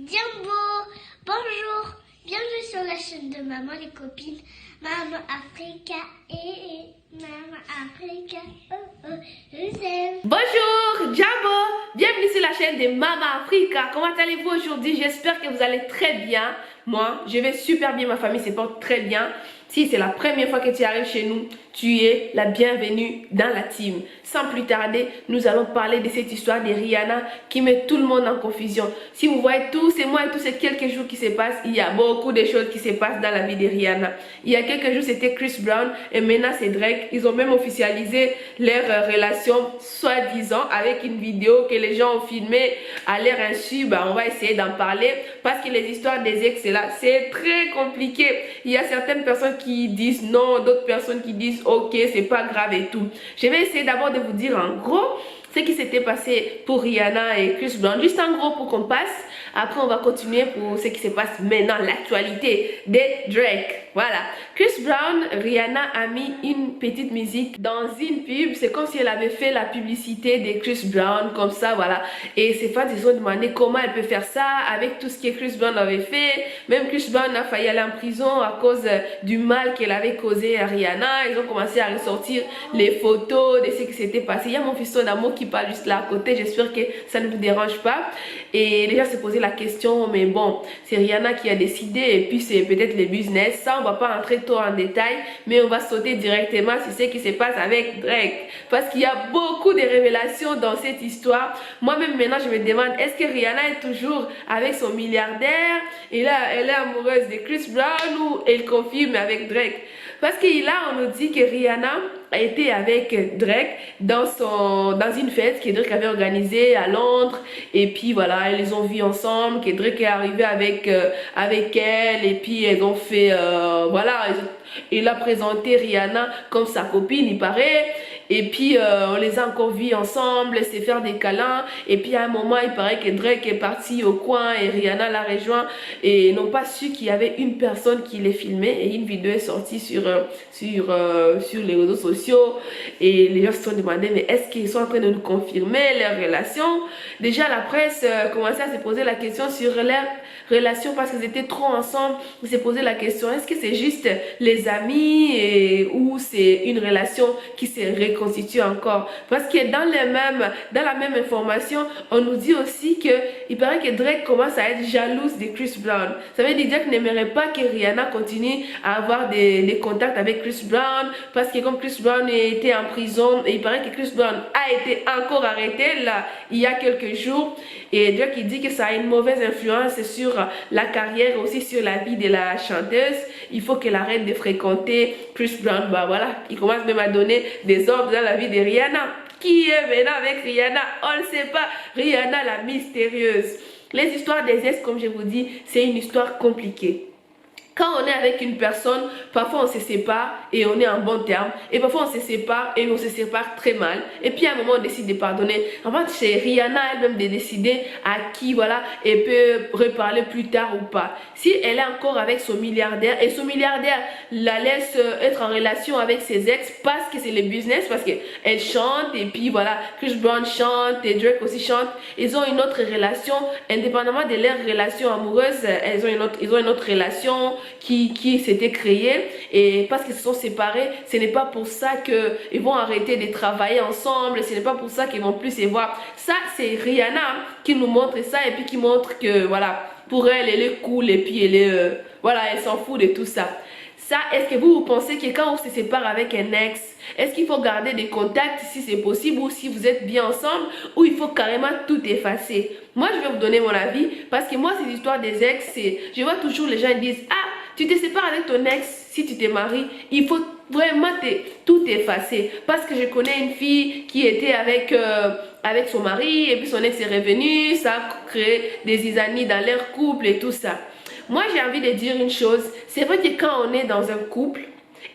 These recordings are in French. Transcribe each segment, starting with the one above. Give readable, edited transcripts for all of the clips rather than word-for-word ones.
Jumbo, bonjour, bienvenue sur la chaîne de Maman les copines, Maman Africa et Maman Africa, je vous aime. Bonjour, Jumbo, bienvenue sur la chaîne de Maman Africa. Comment allez-vous aujourd'hui? J'espère que vous allez très bien. Moi, je vais super bien, ma famille se porte très bien. Si c'est la première fois que tu arrives chez nous, tu es la bienvenue dans la team. Sans plus tarder, nous allons parler de cette histoire de Rihanna qui met tout le monde en confusion. Si vous voyez tous ces mois et tous ces quelques jours qui se passent, il y a beaucoup de choses qui se passent dans la vie de Rihanna. Il y a quelques jours, c'était Chris Brown et maintenant c'est Drake. Ils ont même officialisé leur relation, soi-disant, avec une vidéo que les gens ont filmée à leur insu. On va essayer d'en parler parce que les histoires des ex, là, c'est très compliqué. Il y a certaines personnes qui disent non, d'autres personnes qui disent ok, c'est pas grave et tout. Je vais essayer d'abord de vous dire en gros ce qui s'était passé pour Rihanna et Chris Brown, juste en gros pour qu'on passe. Après on va continuer pour ce qui se passe maintenant, l'actualité de Drake. Voilà, Chris Brown, Rihanna a mis une petite musique dans une pub. C'est comme si elle avait fait la publicité de Chris Brown comme ça, voilà. Et ses fans se sont demandé comment elle peut faire ça avec tout ce que Chris Brown avait fait. Même Chris Brown a failli aller en prison à cause du mal qu'elle avait causé à Rihanna. Ils ont commencé à ressortir les photos de ce qui s'était passé. Il y a mon fiston d'amour qui parle juste là à côté. J'espère que ça ne vous dérange pas. Et les gens se posaient la question, mais bon, c'est Rihanna qui a décidé et puis c'est peut-être les business. Ça, on va pas entrer trop en détail, mais on va sauter directement sur ce qui se passe avec Drake. Parce qu'il y a beaucoup de révélations dans cette histoire. Moi-même maintenant, je me demande, est-ce que Rihanna est toujours avec son milliardaire et là, elle est amoureuse de Chris Brown ou elle confirme avec Drake? Parce que là, on nous dit que Rihanna a été avec Drake dans une fête que Drake avait organisée à Londres. Et puis voilà, ils les ont vus ensemble, que Drake est arrivé avec elle. Et puis elles ont fait, voilà, il a présenté Rihanna comme sa copine, il paraît. Et puis on les a encore vus ensemble, se faire des câlins. Et puis à un moment, il paraît que Drake est parti au coin et Rihanna l'a rejoint. Et n'ont pas su qu'il y avait une personne qui les filmait. Et une vidéo est sortie sur les réseaux sociaux. Et les gens se sont demandé, mais est-ce qu'ils sont en train de nous confirmer leur relation? Déjà la presse commençait à se poser la question sur leur relation parce qu'ils étaient trop ensemble. Ils se posaient la question, est-ce que c'est juste les amis ou c'est une relation qui se reconstitue encore? Parce que dans la même information, on nous dit aussi que il paraît que Drake commence à être jalouse de Chris Brown. Ça veut dire que Drake n'aimerait pas que Rihanna continue à avoir des contacts avec Chris Brown parce que comme Chris Brown était en prison et il paraît que Chris Brown a été encore arrêté là il y a quelques jours et Drake il dit que ça a une mauvaise influence sur la carrière aussi sur la vie de la chanteuse. Il faut qu'elle arrête de fréquenter Chris Brown. Voilà, il commence même à donner des ordres dans la vie de Rihanna. Qui est maintenant avec Rihanna? On ne sait pas. Rihanna la mystérieuse. Les histoires des ex, comme je vous dis, c'est une histoire compliquée. Quand on est avec une personne, parfois on se sépare et on est en bon terme. Et parfois on se sépare et on se sépare très mal. Et puis à un moment on décide de pardonner. En fait c'est Rihanna elle-même de décider à qui voilà elle peut reparler plus tard ou pas. Si elle est encore avec son milliardaire et son milliardaire la laisse être en relation avec ses ex parce que c'est le business, parce qu'elle chante et puis voilà, Chris Brown chante et Drake aussi chante. Ils ont une autre relation indépendamment de leur relation amoureuse. Ils ont une autre relation qui s'était créée et parce qu'ils se sont séparés, ce n'est pas pour ça qu'ils vont arrêter de travailler ensemble, ce n'est pas pour ça qu'ils vont plus se voir. Ça c'est Rihanna qui nous montre ça et puis qui montre que voilà, pour elle, elle est cool et puis elle est voilà, elle s'en fout de tout ça. Ça, est-ce que vous pensez que quand on se sépare avec un ex, est-ce qu'il faut garder des contacts si c'est possible ou si vous êtes bien ensemble ou il faut carrément tout effacer? Moi, je vais vous donner mon avis parce que moi, ces histoires des ex, je vois toujours les gens disent, ah, tu te sépares avec ton ex, si tu te maries, il faut vraiment tout effacer. Parce que je connais une fille qui était avec son mari et puis son ex est revenu, ça a créé des zizanies dans leur couple et tout ça. Moi, j'ai envie de dire une chose. C'est vrai que quand on est dans un couple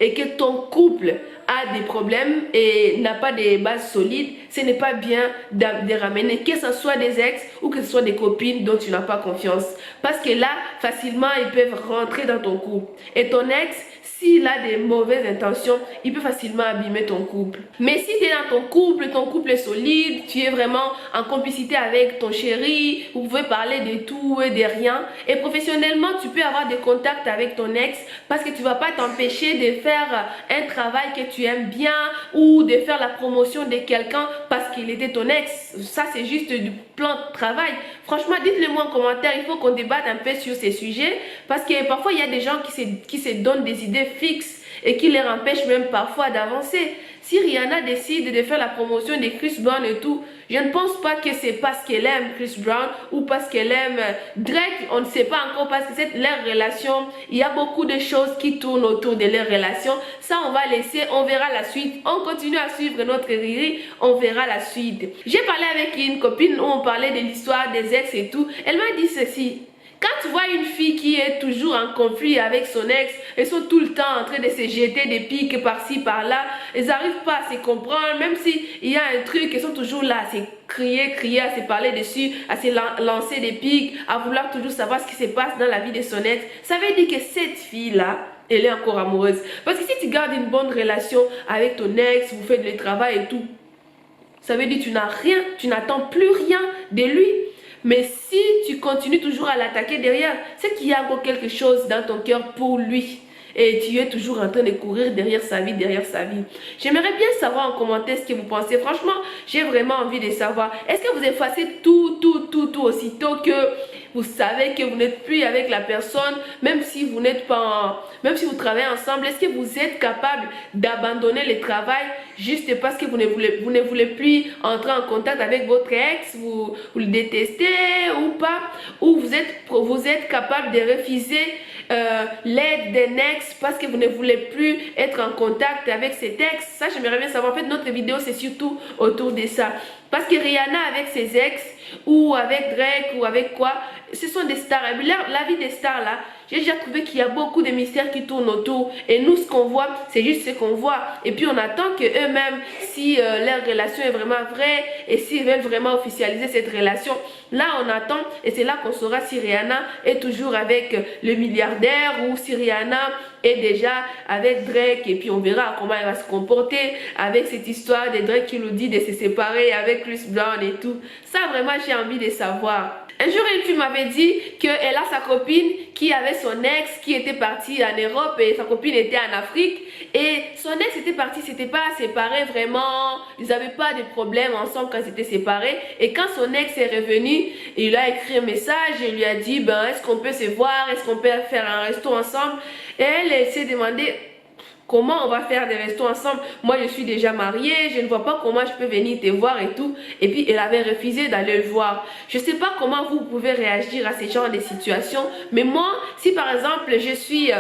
et que ton couple a des problèmes et n'a pas des bases solides, ce n'est pas bien de ramener, que ce soit des ex ou que ce soit des copines dont tu n'as pas confiance. Parce que là, facilement, ils peuvent rentrer dans ton couple. Et ton ex, s'il a des mauvaises intentions, il peut facilement abîmer ton couple. Mais si tu es dans ton couple est solide, tu es vraiment en complicité avec ton chéri, vous pouvez parler de tout et de rien. Et professionnellement, tu peux avoir des contacts avec ton ex parce que tu ne vas pas t'empêcher de faire un travail que tu aimes bien ou de faire la promotion de quelqu'un parce qu'il était ton ex. Ça, c'est juste du plan de travail. Franchement, dites-le moi en commentaire, il faut qu'on débatte un peu sur ces sujets parce que parfois, il y a des gens qui se donnent des idées fixes et qui les empêchent même parfois d'avancer. Si Rihanna décide de faire la promotion de Chris Brown et tout, je ne pense pas que c'est parce qu'elle aime Chris Brown ou parce qu'elle aime Drake, on ne sait pas encore parce que c'est leur relation, il y a beaucoup de choses qui tournent autour de leur relation. Ça, on va laisser, on verra la suite. On continue à suivre notre Riri, on verra la suite. J'ai parlé avec une copine où on parlait de l'histoire des ex et tout. Elle m'a dit ceci. Quand tu vois une fille qui est toujours en conflit avec son ex, elles sont tout le temps en train de se jeter des piques par-ci, par-là, elles n'arrivent pas à se comprendre, même s'il y a un truc, elles sont toujours là à se crier, à se parler dessus, à se lancer des piques, à vouloir toujours savoir ce qui se passe dans la vie de son ex. Ça veut dire que cette fille-là, elle est encore amoureuse. Parce que si tu gardes une bonne relation avec ton ex, vous faites le travail et tout, ça veut dire que tu n'as rien, tu n'attends plus rien de lui. Mais si tu continues toujours à l'attaquer derrière, c'est qu'il y a encore quelque chose dans ton cœur pour lui. Et tu es toujours en train de courir derrière sa vie, J'aimerais bien savoir en commentaire ce que vous pensez. Franchement, j'ai vraiment envie de savoir. Est-ce que vous effacez tout aussitôt que vous savez que vous n'êtes plus avec la personne, même si vous n'êtes pas même si vous travaillez ensemble, est-ce que vous êtes capable d'abandonner le travail juste parce que vous ne voulez plus entrer en contact avec votre ex, vous le détestez ou pas, ou vous êtes capable de refuser l'aide d'un ex parce que vous ne voulez plus être en contact avec cet ex. Ça, j'aimerais bien savoir. En fait, notre vidéo, c'est surtout autour de ça. Parce que Rihanna avec ses ex, ou avec Drake, ou avec quoi, ce sont des stars. La vie des stars là, j'ai déjà trouvé qu'il y a beaucoup de mystères qui tournent autour. Et nous, ce qu'on voit, c'est juste ce qu'on voit. Et puis on attend que eux-mêmes, si leur relation est vraiment vraie, et s'ils veulent vraiment officialiser cette relation, là on attend. Et c'est là qu'on saura si Rihanna est toujours avec le milliardaire, ou si Rihanna est déjà avec Drake. Et puis on verra comment elle va se comporter avec cette histoire de Drake qui nous dit de se séparer avec Chris Brown et tout. Ça vraiment j'ai envie de savoir. Un jour une fille m'avait dit qu'elle a sa copine qui avait son ex qui était parti en Europe et sa copine était en Afrique. Et son ex était parti, s'était pas séparé vraiment. Ils n'avaient pas de problème ensemble quand ils étaient séparés. Et quand son ex est revenu, il a écrit un message et lui a dit est-ce qu'on peut se voir, est-ce qu'on peut faire un resto ensemble. Et elle s'est demandé comment on va faire des restos ensemble. Moi, je suis déjà mariée, je ne vois pas comment je peux venir te voir et tout. Et puis, elle avait refusé d'aller le voir. Je ne sais pas comment vous pouvez réagir à ces genres de situations. Mais moi, si par exemple, j'étais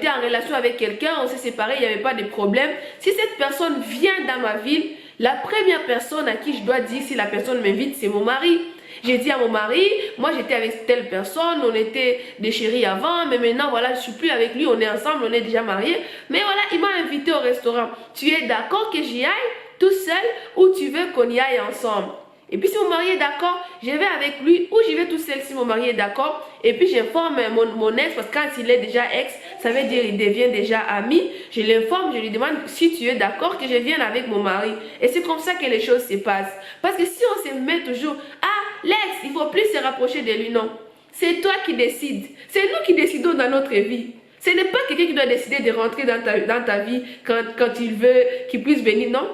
en relation avec quelqu'un, on s'est séparés, il n'y avait pas de problème. Si cette personne vient dans ma ville, la première personne à qui je dois dire si la personne m'invite, c'est mon mari. J'ai dit à mon mari, moi j'étais avec telle personne, on était des chéris avant, mais maintenant voilà, je suis plus avec lui, on est ensemble, on est déjà mariés. Mais voilà, il m'a invité au restaurant. Tu es d'accord que j'y aille tout seul ou tu veux qu'on y aille ensemble? Et puis si mon mari est d'accord, je vais avec lui ou j'y vais tout seul si mon mari est d'accord. Et puis j'informe mon ex parce que quand il est déjà ex, ça veut dire qu'il devient déjà ami. Je l'informe, je lui demande si tu es d'accord que je vienne avec mon mari. Et c'est comme ça que les choses se passent. Parce que si on se met toujours, l'ex, il ne faut plus se rapprocher de lui, non. C'est toi qui décides. C'est nous qui décidons dans notre vie. Ce n'est pas quelqu'un qui doit décider de rentrer dans ta vie quand il veut qu'il puisse venir, non.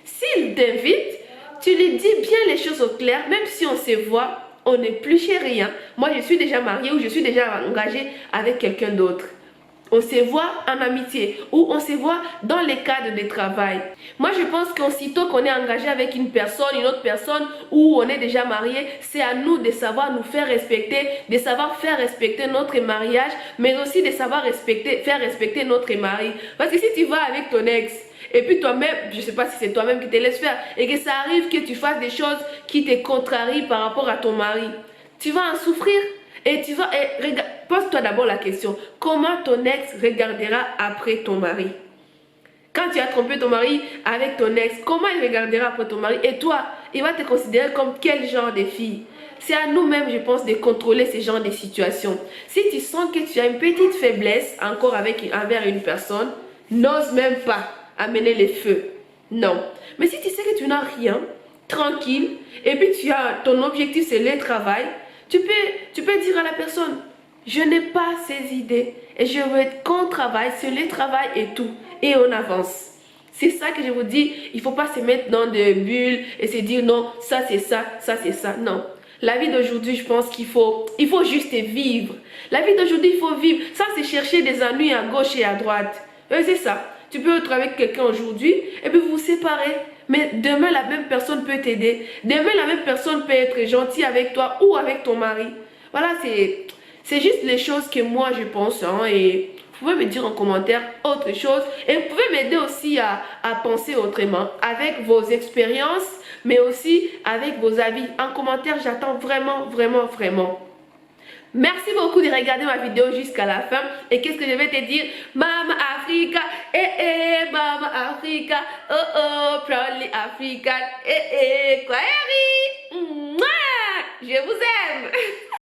S'il t'invite, tu lui dis bien les choses au clair, même si on se voit, on n'est plus chez rien. Moi, je suis déjà mariée ou je suis déjà engagée avec quelqu'un d'autre. On se voit en amitié ou on se voit dans les cadres de travail. Moi, je pense qu'aussitôt qu'on est engagé avec une autre personne ou on est déjà marié, c'est à nous de savoir nous faire respecter, de savoir faire respecter notre mariage, mais aussi de savoir faire respecter notre mari. Parce que si tu vas avec ton ex, et puis toi-même, je ne sais pas si c'est toi-même qui te laisse faire, et que ça arrive que tu fasses des choses qui te contrarient par rapport à ton mari, tu vas en souffrir. Et pose-toi d'abord la question, comment ton ex regardera après ton mari? Quand tu as trompé ton mari avec ton ex, comment il regardera après ton mari? Et toi, il va te considérer comme quel genre de fille? C'est à nous-mêmes, je pense, de contrôler ce genre de situations. Si tu sens que tu as une petite faiblesse encore envers une personne, n'ose même pas amener les feux. Non. Mais si tu sais que tu n'as rien, tranquille, et puis ton objectif c'est le travail, tu peux dire à la personne, je n'ai pas ces idées et je veux qu'on travaille sur le travail et tout. Et on avance. C'est ça que je vous dis, il ne faut pas se mettre dans des bulles et se dire non, ça c'est ça, ça c'est ça. Non. La vie d'aujourd'hui, je pense qu'il faut juste vivre. La vie d'aujourd'hui, il faut vivre sans se chercher des ennuis à gauche et à droite. C'est ça. Tu peux être avec quelqu'un aujourd'hui et puis vous vous séparez. Mais demain, la même personne peut t'aider. Demain, la même personne peut être gentille avec toi ou avec ton mari. Voilà, c'est juste les choses que moi je pense. Hein, et vous pouvez me dire en commentaire autre chose. Et vous pouvez m'aider aussi à penser autrement avec vos expériences, mais aussi avec vos avis. En commentaire, j'attends vraiment, vraiment, vraiment. Merci beaucoup de regarder ma vidéo jusqu'à la fin. Et qu'est-ce que je vais te dire? Mama Africa, Mama Africa, oh oh, proudly African, Kwaheri. Je vous aime.